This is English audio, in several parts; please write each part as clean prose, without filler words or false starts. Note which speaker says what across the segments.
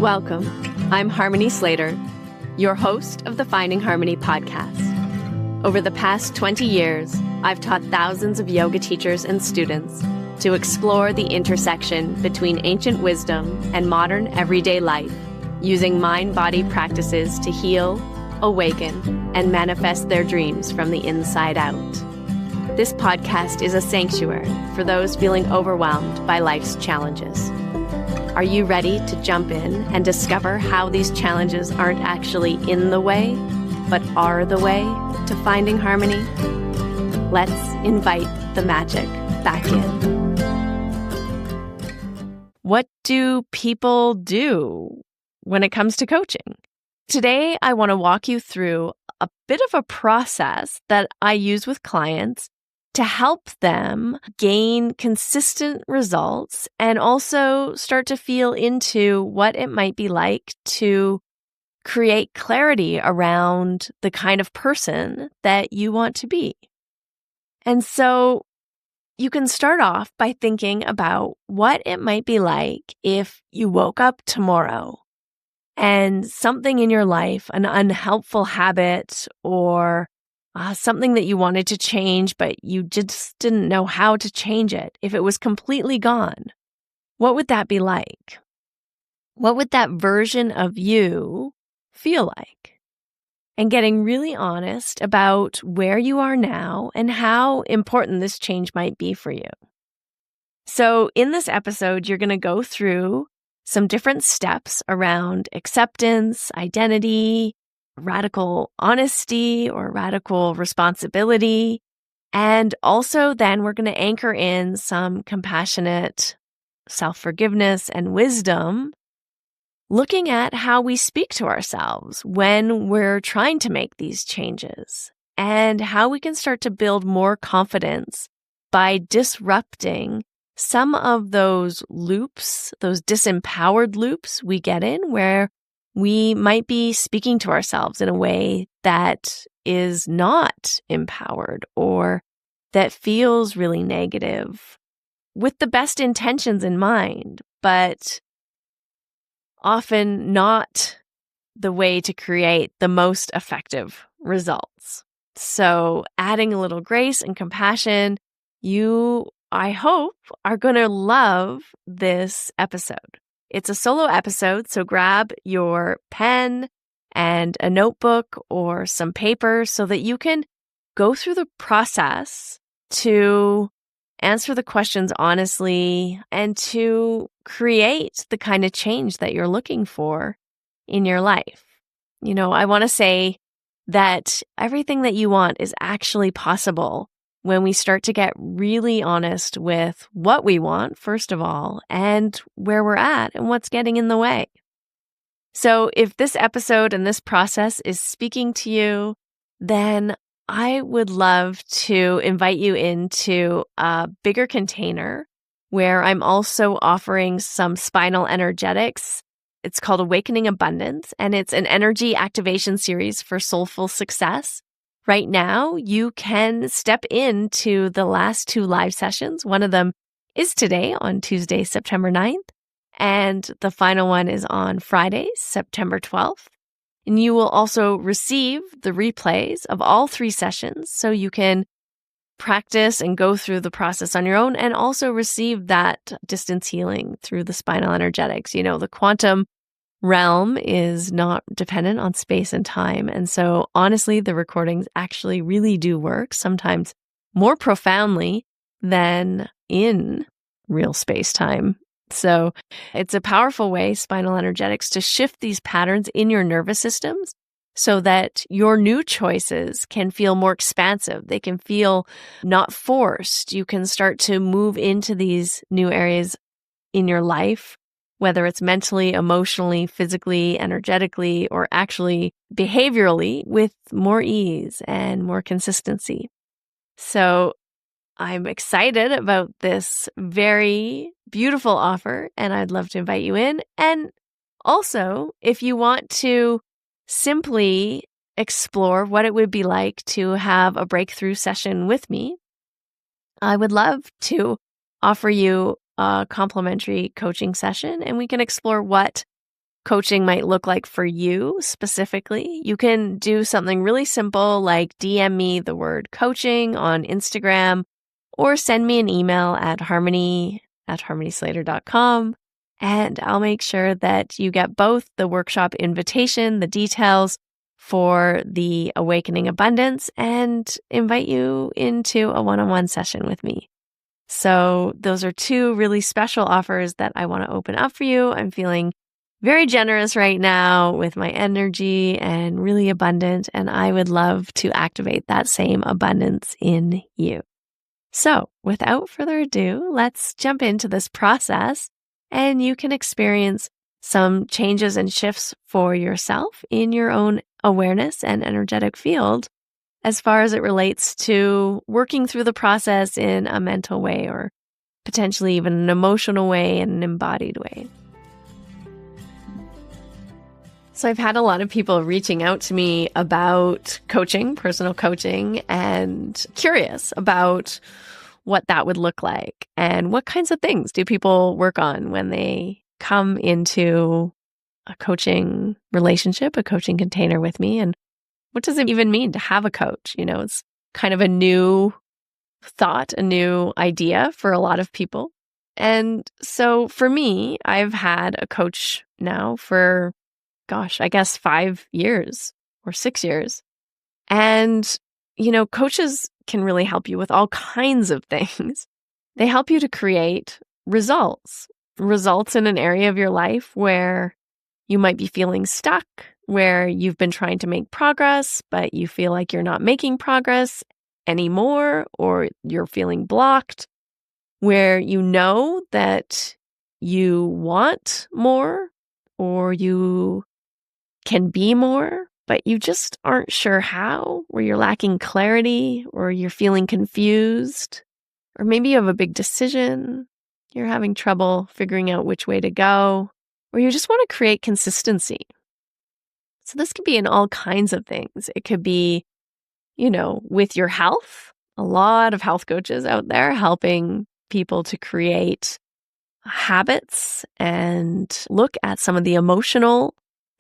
Speaker 1: Welcome. I'm Harmony Slater, your host of the Finding Harmony podcast. Over the past 20 years, I've taught thousands of yoga teachers and students to explore the intersection between ancient wisdom and modern everyday life, using mind-body practices to heal, awaken, and manifest their dreams from the inside out. This podcast is a sanctuary for those feeling overwhelmed by life's challenges. Are you ready to jump in and discover how these challenges aren't actually in the way, but are the way to finding harmony? Let's invite the magic back in. What do people do when it comes to coaching? Today, I want to walk you through a bit of a process that I use with clients to help them gain consistent results and also start to feel into what it might be like to create clarity around the kind of person that you want to be. And so you can start off by thinking about what it might be like if you woke up tomorrow and something in your life, an unhelpful habit or something that you wanted to change, but you just didn't know how to change it. If it was completely gone, what would that be like? What would that version of you feel like? And getting really honest about where you are now and how important this change might be for you. So in this episode, you're going to go through some different steps around acceptance, identity, radical honesty or radical responsibility. And also then we're going to anchor in some compassionate self-forgiveness and wisdom, looking at how we speak to ourselves when we're trying to make these changes and how we can start to build more confidence by disrupting some of those loops, those disempowered loops we get in where we might be speaking to ourselves in a way that is not empowered or that feels really negative with the best intentions in mind, but often not the way to create the most effective results. So adding a little grace and compassion, you, I hope, are going to love this episode. It's a solo episode, so grab your pen and a notebook or some paper so that you can go through the process to answer the questions honestly and to create the kind of change that you're looking for in your life. You know, I want to say that everything that you want is actually possible when we start to get really honest with what we want, first of all, and where we're at and what's getting in the way. So if this episode and this process is speaking to you, then I would love to invite you into a bigger container where I'm also offering some spinal energetics. It's called Awakening Abundance, and it's an energy activation series for soulful success. Right now, you can step into the last 2 live sessions. One of them is today on Tuesday, September 9th, and the final one is on Friday, September 12th. And you will also receive the replays of all 3 sessions so you can practice and go through the process on your own and also receive that distance healing through the spinal energetics. You know, the quantum realm is not dependent on space and time. And so honestly, the recordings actually really do work, sometimes more profoundly than in real space-time. So it's a powerful way, spinal energetics, to shift these patterns in your nervous systems so that your new choices can feel more expansive. They can feel not forced. You can start to move into these new areas in your life, whether it's mentally, emotionally, physically, energetically, or actually behaviorally, with more ease and more consistency. So I'm excited about this very beautiful offer, and I'd love to invite you in. And also, if you want to simply explore what it would be like to have a breakthrough session with me, I would love to offer you a complimentary coaching session, and we can explore what coaching might look like for you specifically, you can do something really simple like DM me the word coaching on Instagram or send me an email at harmony@harmonyslater.com. And I'll make sure that you get both the workshop invitation, the details for the Awakening Abundance, and invite you into a one-on-one session with me. So those are two really special offers that I want to open up for you. I'm feeling very generous right now with my energy and really abundant, and I would love to activate that same abundance in you. So without further ado, let's jump into this process, and you can experience some changes and shifts for yourself in your own awareness and energetic field as far as it relates to working through the process in a mental way or potentially even an emotional way and an embodied way. So I've had a lot of people reaching out to me about coaching, personal coaching, and curious about what that would look like and what kinds of things do people work on when they come into a coaching relationship, a coaching container with me, and what does it even mean to have a coach? It's kind of a new thought, a new idea for a lot of people. And so for me, I've had a coach now for, I guess 5 years or 6 years. And, coaches can really help you with all kinds of things. They help you to create results in an area of your life where you might be feeling stuck, where you've been trying to make progress, but you feel like you're not making progress anymore, or you're feeling blocked, where you know that you want more or you can be more, but you just aren't sure how, or you're lacking clarity, or you're feeling confused, or maybe you have a big decision, you're having trouble figuring out which way to go, or you just want to create consistency. So this could be in all kinds of things. It could be, with your health. A lot of health coaches out there helping people to create habits and look at some of the emotional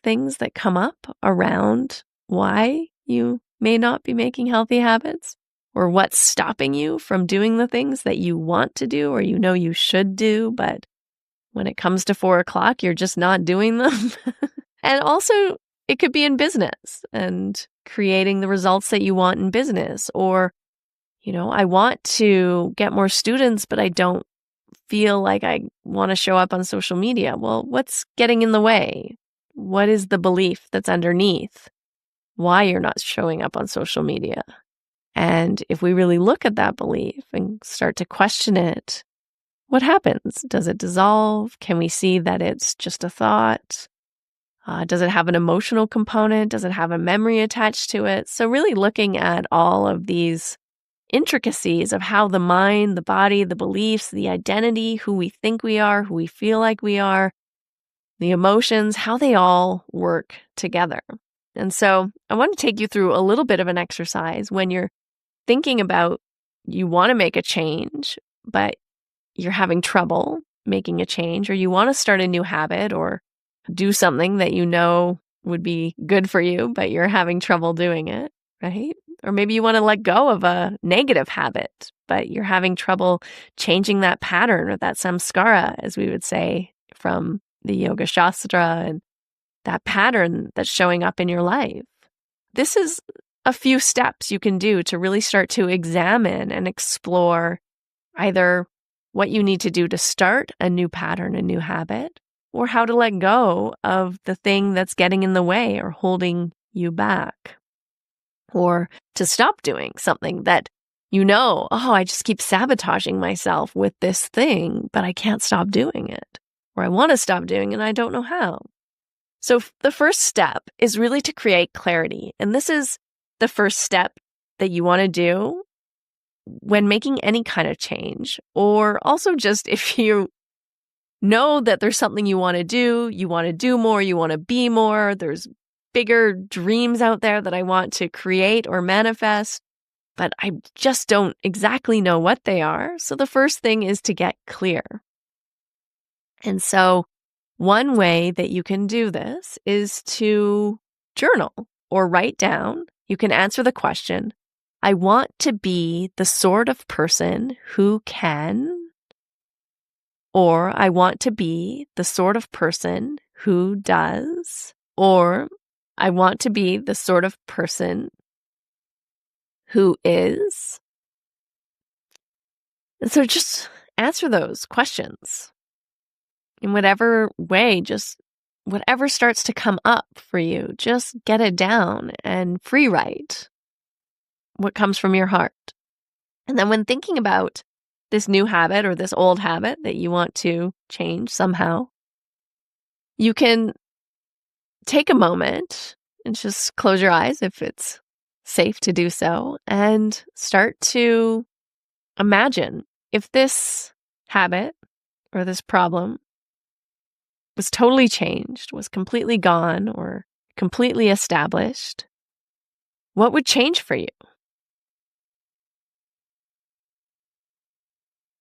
Speaker 1: things that come up around why you may not be making healthy habits, or what's stopping you from doing the things that you want to do or you should do, but when it comes to 4:00, you're just not doing them. And also, it could be in business and creating the results that you want in business, or, I want to get more students, but I don't feel like I want to show up on social media. Well, what's getting in the way? What is the belief that's underneath why you're not showing up on social media? And if we really look at that belief and start to question it, what happens? Does it dissolve? Can we see that it's just a thought? Does it have an emotional component? Does it have a memory attached to it? So really looking at all of these intricacies of how the mind, the body, the beliefs, the identity, who we think we are, who we feel like we are, the emotions, how they all work together. And so I want to take you through a little bit of an exercise when you're thinking about you want to make a change, but you're having trouble making a change, or you want to start a new habit or do something that would be good for you, but you're having trouble doing it, right? Or maybe you want to let go of a negative habit, but you're having trouble changing that pattern or that samskara, as we would say from the Yoga Shastra, and that pattern that's showing up in your life. This is a few steps you can do to really start to examine and explore either what you need to do to start a new pattern, a new habit, or how to let go of the thing that's getting in the way or holding you back. Or to stop doing something that I just keep sabotaging myself with this thing, but I can't stop doing it. Or I want to stop doing it and I don't know how. So the first step is really to create clarity. And this is the first step that you want to do when making any kind of change, or also just if you know that there's something you want to do more, you want to be more, there's bigger dreams out there that I want to create or manifest, but I just don't exactly know what they are. So the first thing is to get clear. And so One way that you can do this is to journal or write down. You can answer the question, I want to be the sort of person who can, or I want to be the sort of person who does, or I want to be the sort of person who is. And so just answer those questions in whatever way, just whatever starts to come up for you, just get it down and free write what comes from your heart. And then when thinking about this new habit or this old habit that you want to change somehow, you can take a moment and just close your eyes if it's safe to do so and start to imagine if this habit or this problem was totally changed, was completely gone or completely established, what would change for you?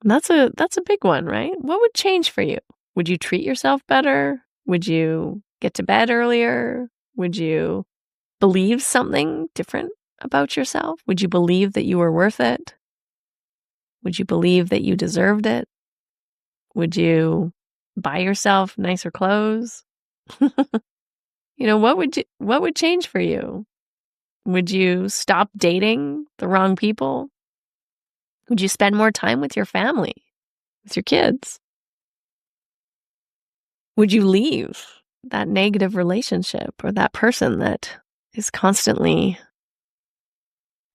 Speaker 1: And that's a big one, right? What would change for you? Would you treat yourself better? Would you get to bed earlier? Would you believe something different about yourself? Would you believe that you were worth it? Would you believe that you deserved it? Would you buy yourself nicer clothes? What would change for you? Would you stop dating the wrong people? Would you spend more time with your family, with your kids? Would you leave that negative relationship or that person that is constantly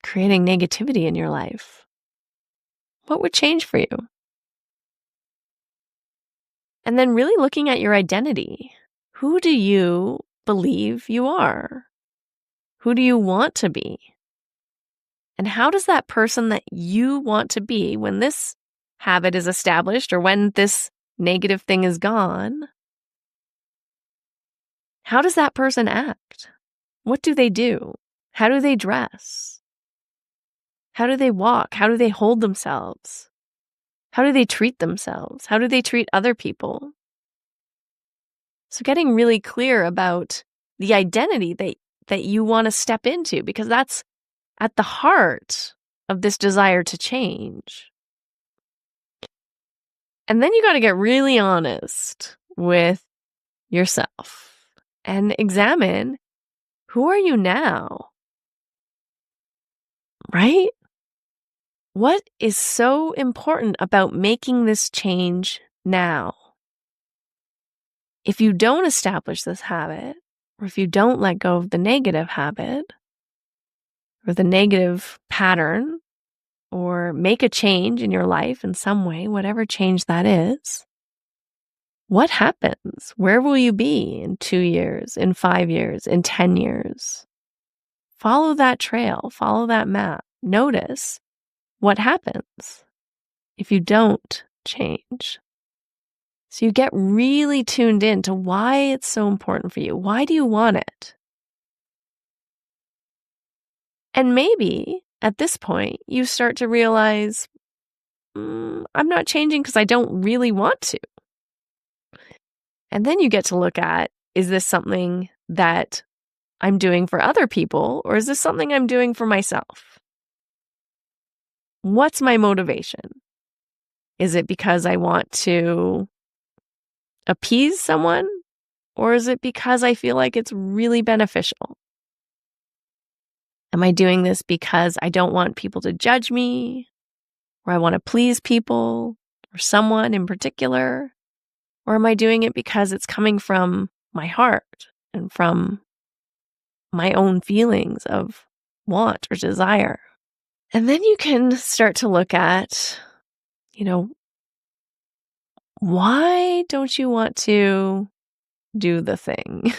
Speaker 1: creating negativity in your life? What would change for you? And then really looking at your identity. Who do you believe you are? Who do you want to be? And how does that person that you want to be, when this habit is established or when this negative thing is gone, how does that person act? What do they do? How do they dress? How do they walk? How do they hold themselves? How do they treat themselves? How do they treat other people? So getting really clear about the identity that you want to step into, because that's at the heart of this desire to change. And then you got to get really honest with yourself and examine, who are you now? Right? What is so important about making this change now? If you don't establish this habit, or if you don't let go of the negative habit or the negative pattern, or make a change in your life in some way, whatever change that is, what happens? Where will you be in 2 years, in 5 years, in 10 years? Follow that trail, follow that map. Notice what happens if you don't change. So you get really tuned in to why it's so important for you. Why do you want it? And maybe at this point, you start to realize, I'm not changing because I don't really want to. And then you get to look at, is this something that I'm doing for other people, or is this something I'm doing for myself? What's my motivation? Is it because I want to appease someone, or is it because I feel like it's really beneficial? Am I doing this because I don't want people to judge me, or I want to please people or someone in particular? Or am I doing it because it's coming from my heart and from my own feelings of want or desire? And then you can start to look at, why don't you want to do the thing?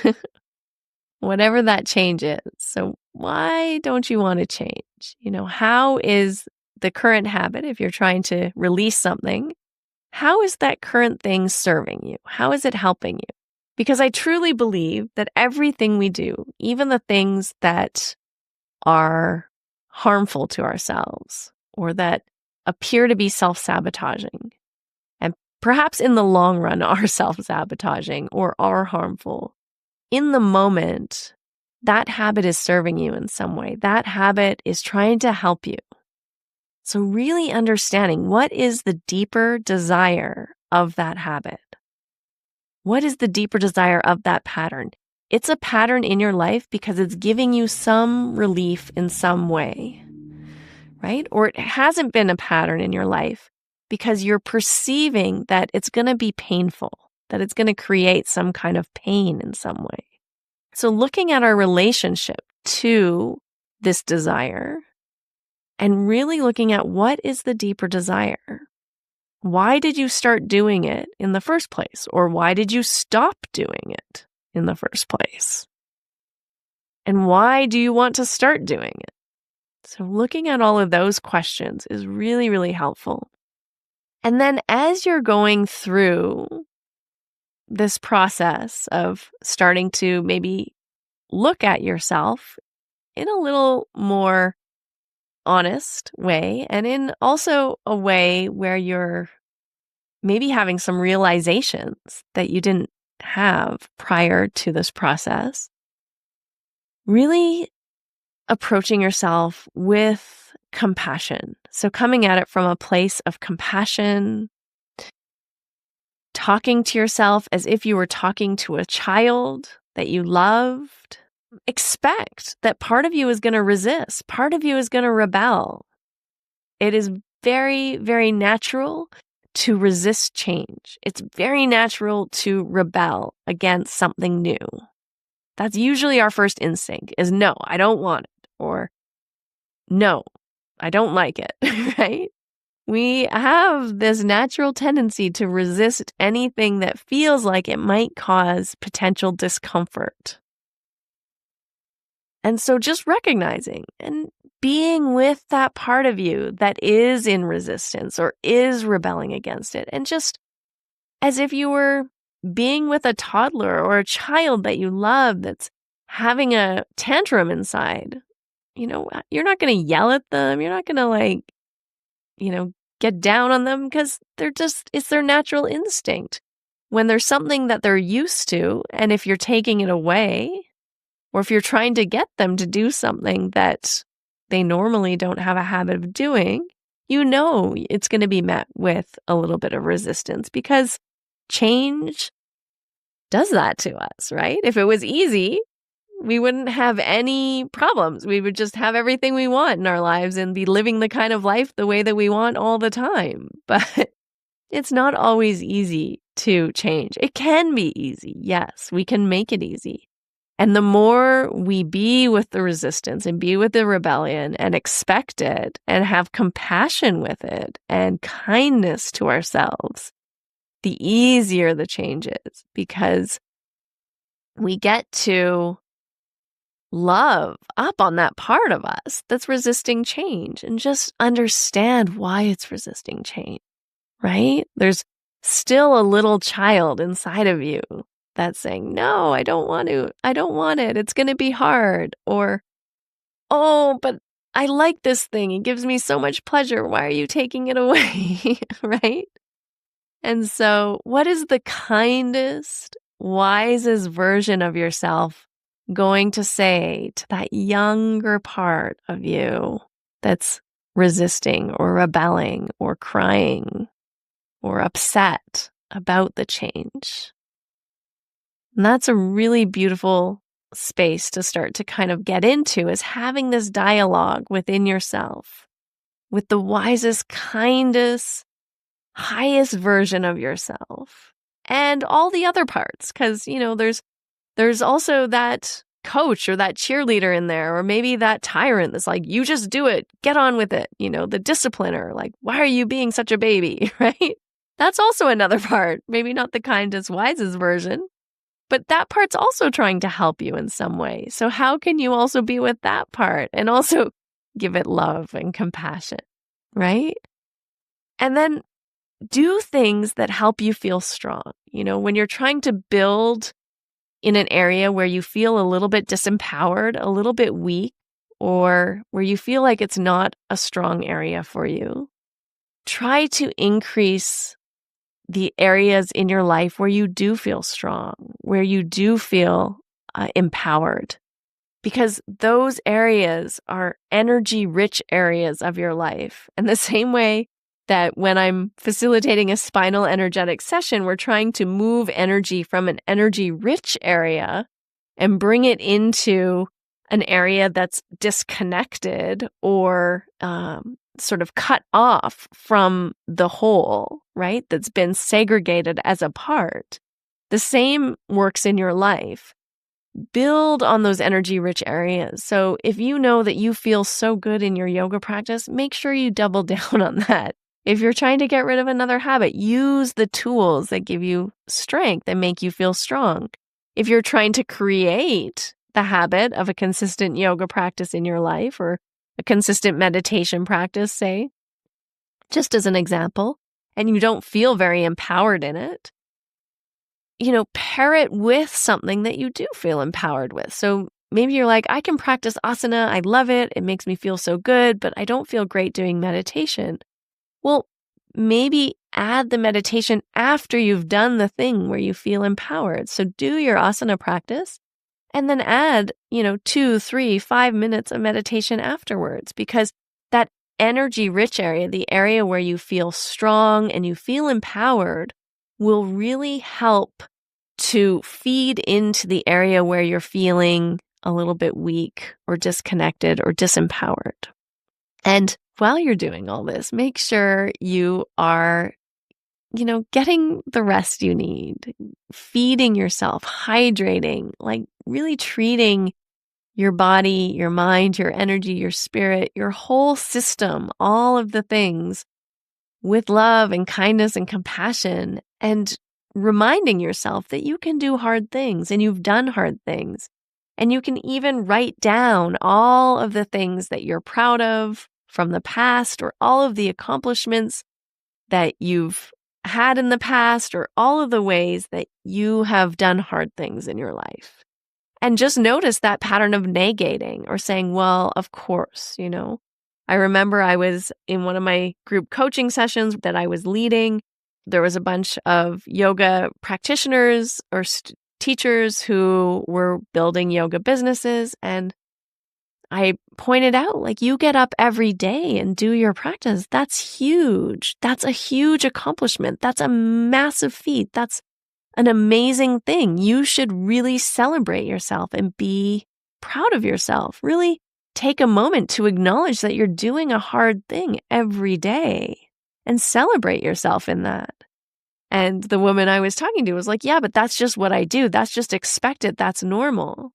Speaker 1: Whatever that change is. So why don't you want to change? How is the current habit, if you're trying to release something, how is that current thing serving you? How is it helping you? Because I truly believe that everything we do, even the things that are harmful to ourselves or that appear to be self-sabotaging and perhaps in the long run are self-sabotaging or are harmful. In the moment, that habit is serving you in some way. That habit is trying to help you. So really understanding what is the deeper desire of that habit. What is the deeper desire of that pattern? It's a pattern in your life because it's giving you some relief in some way, right? Or it hasn't been a pattern in your life because you're perceiving that it's going to be painful, that it's going to create some kind of pain in some way. So looking at our relationship to this desire and really looking at what is the deeper desire. Why did you start doing it in the first place? Or why did you stop doing it in the first place? And why do you want to start doing it? So looking at all of those questions is really, really helpful. And then as you're going through this process of starting to maybe look at yourself in a little more honest way, and in also a way where you're maybe having some realizations that you didn't have prior to this process, really approaching yourself with compassion. So coming at it from a place of compassion, talking to yourself as if you were talking to a child that you loved. Expect that part of you is going to resist. Part of you is going to rebel. It is very, very natural to resist change. It's very natural to rebel against something new. That's usually our first instinct is no, I don't want it, or no, I don't like it, right? We have this natural tendency to resist anything that feels like it might cause potential discomfort. And so just recognizing and being with that part of you that is in resistance or is rebelling against it, and just as if you were being with a toddler or a child that you love that's having a tantrum inside. You're not going to yell at them. You're not going to get down on them because it's their natural instinct. When there's something that they're used to, and if you're taking it away, or if you're trying to get them to do something that they normally don't have a habit of doing, it's going to be met with a little bit of resistance because change does that to us, right? If it was easy, we wouldn't have any problems. We would just have everything we want in our lives and be living the kind of life the way that we want all the time. But it's not always easy to change. It can be easy. Yes, we can make it easy. And the more we be with the resistance and be with the rebellion and expect it and have compassion with it and kindness to ourselves, the easier the change is, because we get to love up on that part of us that's resisting change and just understand why it's resisting change, right? There's still a little child inside of you that's saying, no, I don't want to. I don't want it. It's going to be hard. Or, oh, but I like this thing. It gives me so much pleasure. Why are you taking it away? Right? And so what is the kindest, wisest version of yourself going to say to that younger part of you that's resisting or rebelling or crying or upset about the change? And that's a really beautiful space to start to kind of get into, is having this dialogue within yourself with the wisest, kindest, highest version of yourself and all the other parts. Because, there's also that coach or that cheerleader in there, or maybe that tyrant that's like, you just do it, get on with it. The discipliner, like, why are you being such a baby, right? That's also another part, maybe not the kindest, wisest version. But that part's also trying to help you in some way. So how can you also be with that part and also give it love and compassion, right? And then do things that help you feel strong. When you're trying to build in an area where you feel a little bit disempowered, a little bit weak, or where you feel like it's not a strong area for you, try to increase the areas in your life where you do feel strong, where you do feel empowered, because those areas are energy-rich areas of your life. And the same way that when I'm facilitating a spinal energetic session, we're trying to move energy from an energy-rich area and bring it into an area that's disconnected or sort of cut off from the whole, right? That's been segregated as a part. The same works in your life. Build on those energy-rich areas. So if you know that you feel so good in your yoga practice, make sure you double down on that. If you're trying to get rid of another habit, use the tools that give you strength and make you feel strong. If you're trying to create the habit of a consistent yoga practice in your life or a consistent meditation practice, say, just as an example, and you don't feel very empowered in it, pair it with something that you do feel empowered with. So maybe you're like, I can practice asana. I love it. It makes me feel so good, but I don't feel great doing meditation. Well, maybe add the meditation after you've done the thing where you feel empowered. So do your asana practice and then add, 2, 3, 5 minutes of meditation afterwards, because that energy-rich area, the area where you feel strong and you feel empowered, will really help to feed into the area where you're feeling a little bit weak or disconnected or disempowered. And while you're doing all this, make sure you are, getting the rest you need, feeding yourself, hydrating, like really treating your body, your mind, your energy, your spirit, your whole system, all of the things with love and kindness and compassion, and reminding yourself that you can do hard things and you've done hard things. And you can even write down all of the things that you're proud of from the past, or all of the accomplishments that you've had in the past, or all of the ways that you have done hard things in your life. And just notice that pattern of negating or saying, well, of course, I remember I was in one of my group coaching sessions that I was leading. There was a bunch of yoga practitioners or teachers who were building yoga businesses. And I pointed out, like, you get up every day and do your practice. That's huge. That's a huge accomplishment. That's a massive feat. That's an amazing thing. You should really celebrate yourself and be proud of yourself. Really take a moment to acknowledge that you're doing a hard thing every day and celebrate yourself in that. And the woman I was talking to was like, yeah, but that's just what I do. That's just expected. That's normal.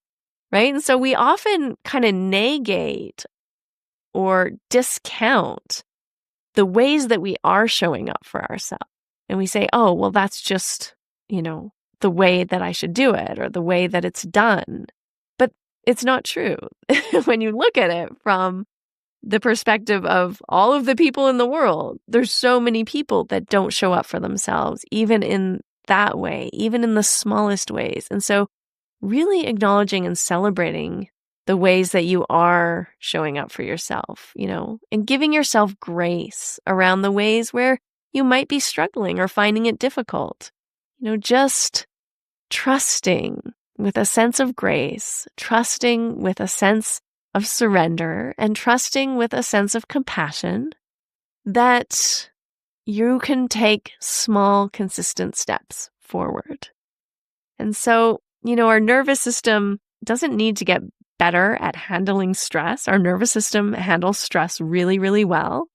Speaker 1: Right? And so we often kind of negate or discount the ways that we are showing up for ourselves. And we say, oh, well, that's just, the way that I should do it, or the way that it's done. But it's not true. When you look at it from the perspective of all of the people in the world, there's so many people that don't show up for themselves, even in that way, even in the smallest ways. And so really acknowledging and celebrating the ways that you are showing up for yourself, and giving yourself grace around the ways where you might be struggling or finding it difficult. Just trusting with a sense of grace, trusting with a sense of surrender, and trusting with a sense of compassion that you can take small, consistent steps forward. And so, our nervous system doesn't need to get better at handling stress. Our nervous system handles stress really, really well.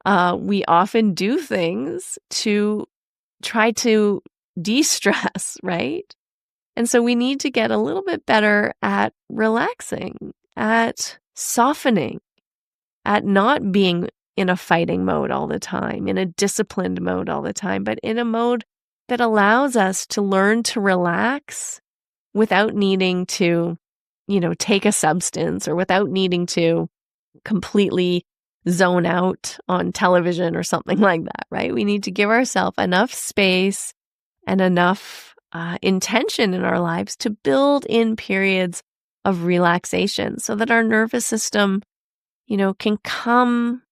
Speaker 1: We often do things to try to de-stress, right? And so we need to get a little bit better at relaxing, at softening, at not being in a fighting mode all the time, in a disciplined mode all the time, but in a mode that allows us to learn to relax without needing to, take a substance, or without needing to completely zone out on television or something like that, right? We need to give ourselves enough space and enough intention in our lives to build in periods of relaxation so that our nervous system, can come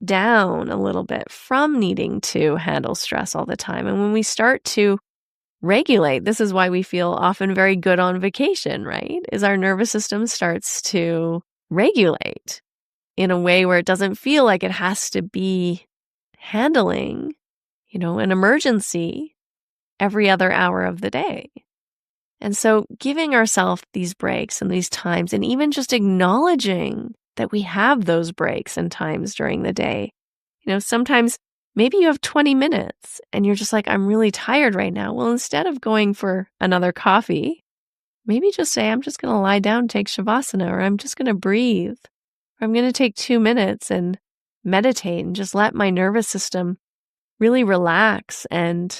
Speaker 1: down a little bit from needing to handle stress all the time. And when we start to regulate, this is why we feel often very good on vacation, right? Is our nervous system starts to regulate in a way where it doesn't feel like it has to be handling, an emergency every other hour of the day. And so giving ourselves these breaks and these times, and even just acknowledging that we have those breaks and times during the day. Sometimes maybe you have 20 minutes and you're just like, I'm really tired right now. Well, instead of going for another coffee, maybe just say, I'm just going to lie down, take Shavasana, or I'm just going to breathe, or I'm going to take 2 minutes and meditate and just let my nervous system really relax and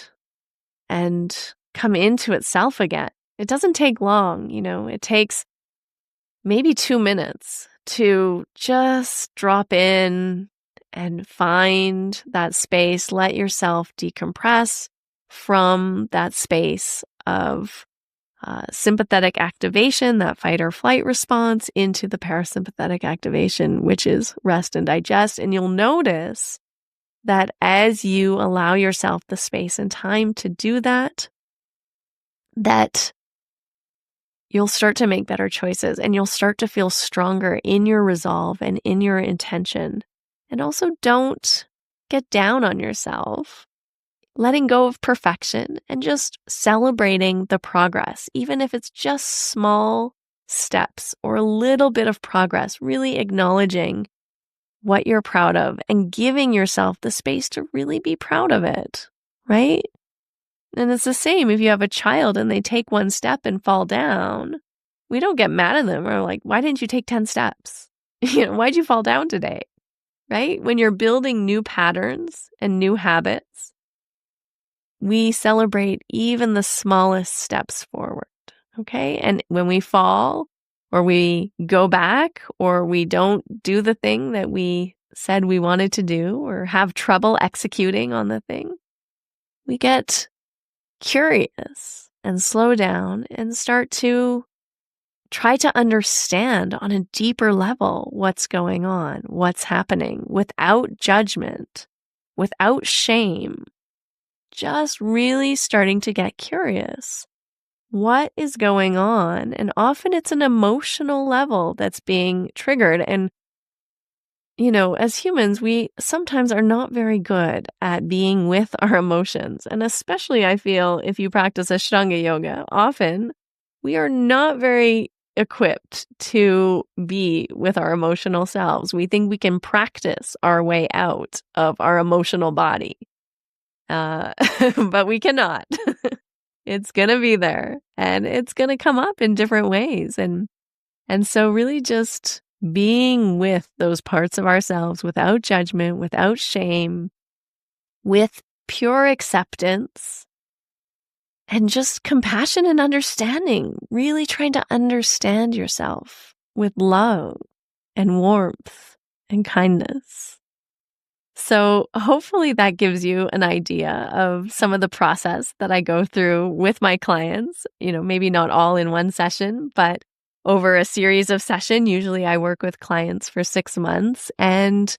Speaker 1: come into itself again. It doesn't take long, it takes maybe 2 minutes to just drop in and find that space. Let yourself decompress from that space of sympathetic activation, that fight or flight response, into the parasympathetic activation, which is rest and digest. And you'll notice that as you allow yourself the space and time to do that you'll start to make better choices, and you'll start to feel stronger in your resolve and in your intention. And also, don't get down on yourself. Letting go of perfection and just celebrating the progress, even if it's just small steps or a little bit of progress, really acknowledging what you're proud of and giving yourself the space to really be proud of it, right? And it's the same if you have a child and they take one step and fall down. We don't get mad at them. We're like, why didn't you take 10 steps? Why'd you fall down today? Right? When you're building new patterns and new habits, we celebrate even the smallest steps forward. Okay? And when we fall or we go back or we don't do the thing that we said we wanted to do or have trouble executing on the thing, we get curious and slow down and start to try to understand on a deeper level what's going on, what's happening, without judgment, without shame, just really starting to get curious. What is going on? And often it's an emotional level that's being triggered. And as humans, we sometimes are not very good at being with our emotions. And especially, I feel, if you practice Ashtanga yoga, often we are not very equipped to be with our emotional selves. We think we can practice our way out of our emotional body. But we cannot. It's going to be there and it's going to come up in different ways. And so really just being with those parts of ourselves without judgment, without shame, with pure acceptance, and just compassion and understanding, really trying to understand yourself with love and warmth and kindness. So hopefully that gives you an idea of some of the process that I go through with my clients, maybe not all in one session, but over a series of sessions. Usually I work with clients for 6 months and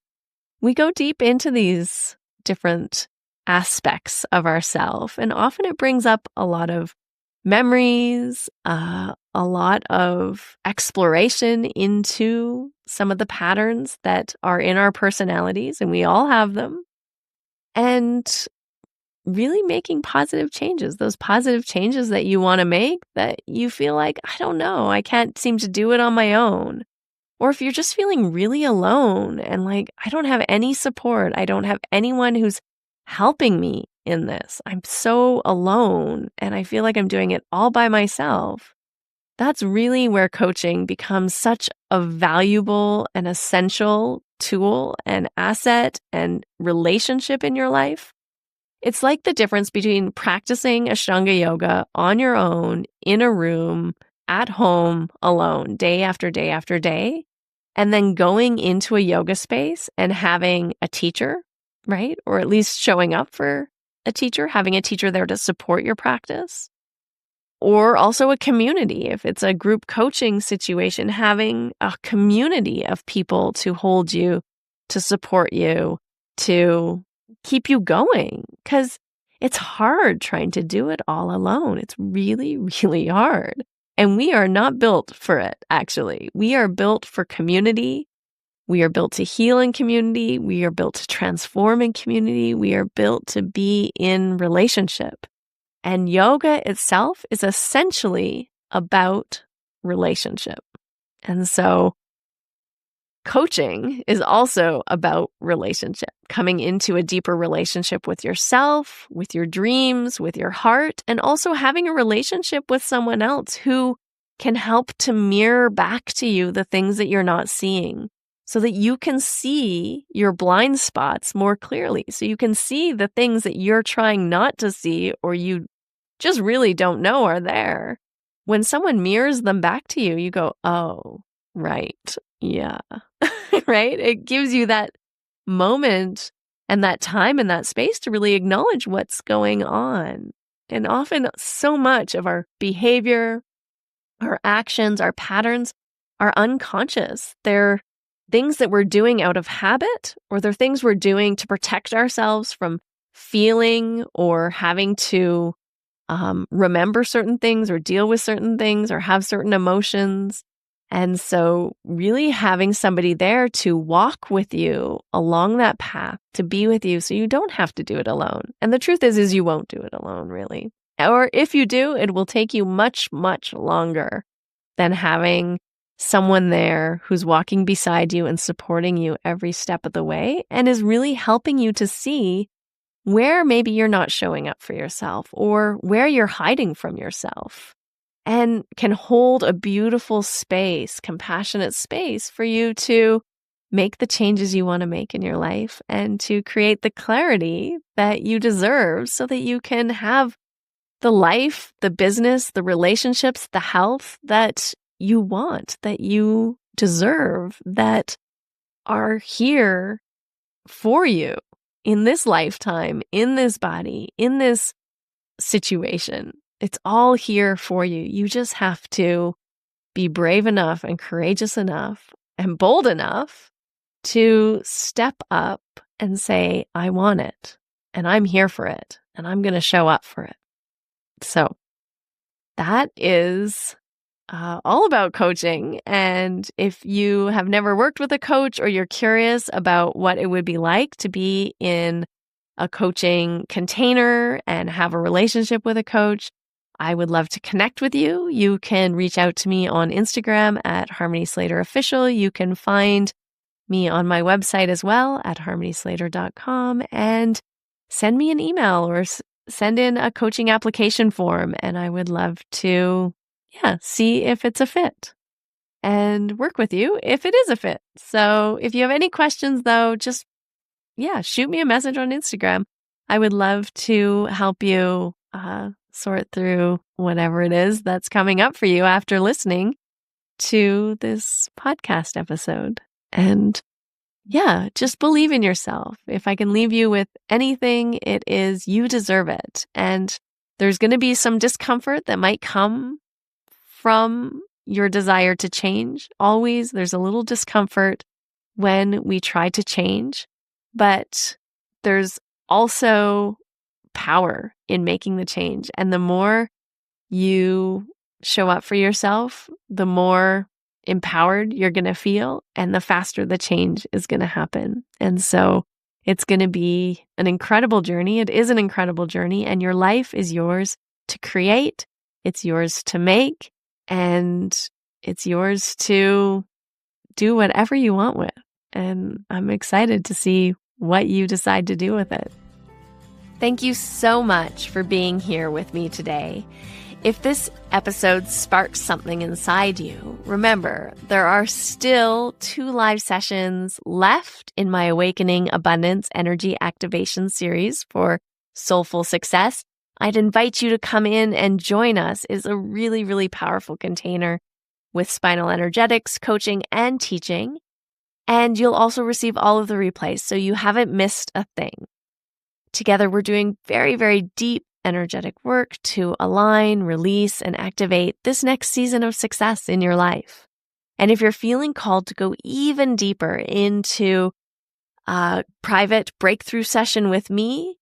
Speaker 1: we go deep into these different aspects of ourselves. And often it brings up a lot of memories, a lot of exploration into some of the patterns that are in our personalities, and we all have them. And really making positive changes, those positive changes that you want to make that you feel like, I don't know, I can't seem to do it on my own. Or if you're just feeling really alone and like, I don't have any support, I don't have anyone who's helping me in this, I'm so alone and I feel like I'm doing it all by myself. That's really where coaching becomes such a valuable and essential tool and asset and relationship in your life. It's like the difference between practicing Ashtanga yoga on your own, in a room, at home, alone, day after day after day, and then going into a yoga space and having a teacher, right? Or at least showing up for a teacher, having a teacher there to support your practice. Or also a community. If it's a group coaching situation, having a community of people to hold you to support you, to keep you going, because it's hard trying to do it all alone. It's really, really hard. And we are not built for it, actually. We are built for community. We are built to heal in community. We are built to transform in community. We are built to be in relationship. And yoga itself is essentially about relationship. And so coaching is also about relationship, coming into a deeper relationship with yourself, with your dreams, with your heart, and also having a relationship with someone else who can help to mirror back to you the things that you're not seeing so that you can see your blind spots more clearly. So you can see the things that you're trying not to see or you just really don't know are there. When someone mirrors them back to you, you go, oh, right. Yeah. Right? It gives you that moment and that time and that space to really acknowledge what's going on. And often so much of our behavior, our actions, our patterns are unconscious. They're things that we're doing out of habit, or they're things we're doing to protect ourselves from feeling or having to remember certain things or deal with certain things or have certain emotions. And so really having somebody there to walk with you along that path, to be with you so you don't have to do it alone. And the truth is you won't do it alone, really. Or if you do, it will take you much, much longer than having someone there who's walking beside you and supporting you every step of the way and is really helping you to see where maybe you're not showing up for yourself or where you're hiding from yourself, and can hold a beautiful space, compassionate space for you to make the changes you want to make in your life and to create the clarity that you deserve so that you can have the life, the business, the relationships, the health that you want, that you deserve, that are here for you in this lifetime, in this body, in this situation. It's all here for you. You just have to be brave enough and courageous enough and bold enough to step up and say, I want it and I'm here for it and I'm going to show up for it. So that is all about coaching. And if you have never worked with a coach or you're curious about what it would be like to be in a coaching container and have a relationship with a coach, I would love to connect with you. You can reach out to me on Instagram at Harmony Slater Official. You can find me on my website as well at harmonyslater.com and send me an email or send in a coaching application form. And I would love to see if it's a fit and work with you if it is a fit. So if you have any questions though, just shoot me a message on Instagram. I would love to help you sort through whatever it is that's coming up for you after listening to this podcast episode. And just believe in yourself. If I can leave you with anything, it is you deserve it. And there's going to be some discomfort that might come from your desire to change. Always, there's a little discomfort when we try to change, but there's also power in making the change. And the more you show up for yourself, the more empowered you're going to feel and the faster the change is going to happen. And so it's going to be an incredible journey. It is an incredible journey, and your life is yours to create. It's yours to make. And it's yours to do whatever you want with. And I'm excited to see what you decide to do with it. Thank you so much for being here with me today. If this episode sparked something inside you, remember, there are still 2 live sessions left in my Awakening Abundance Energy Activation series for Soulful Success. I'd invite you to come in and join us. It's a really, really powerful container with spinal energetics, coaching, and teaching. And you'll also receive all of the replays, so you haven't missed a thing. Together, we're doing very, very deep energetic work to align, release, and activate this next season of success in your life. And if you're feeling called to go even deeper into a private breakthrough session with me,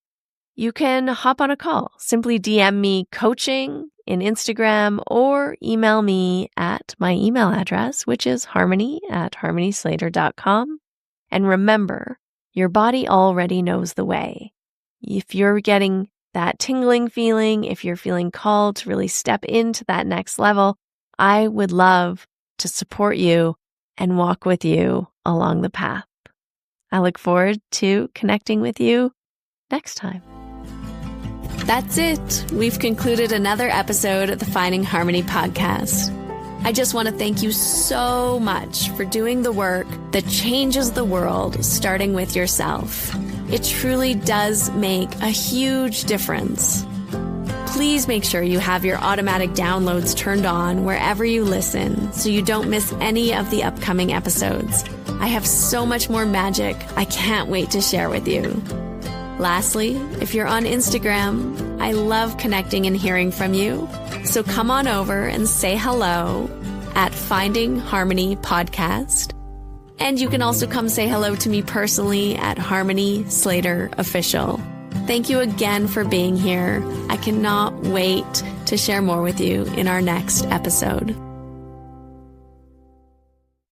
Speaker 1: you can hop on a call. Simply DM me coaching in Instagram or email me at my email address, which is harmony@harmonyslater.com. And remember, your body already knows the way. If you're getting that tingling feeling, if you're feeling called to really step into that next level, I would love to support you and walk with you along the path. I look forward to connecting with you next time. That's it. We've concluded another episode of the Finding Harmony podcast. I just want to thank you so much for doing the work that changes the world, starting with yourself. It truly does make a huge difference. Please make sure you have your automatic downloads turned on wherever you listen so you don't miss any of the upcoming episodes. I have so much more magic I can't wait to share with you. Lastly, if you're on Instagram, I love connecting and hearing from you. So come on over and say hello at Finding Harmony Podcast. And you can also come say hello to me personally at Harmony Slater Official. Thank you again for being here. I cannot wait to share more with you in our next episode.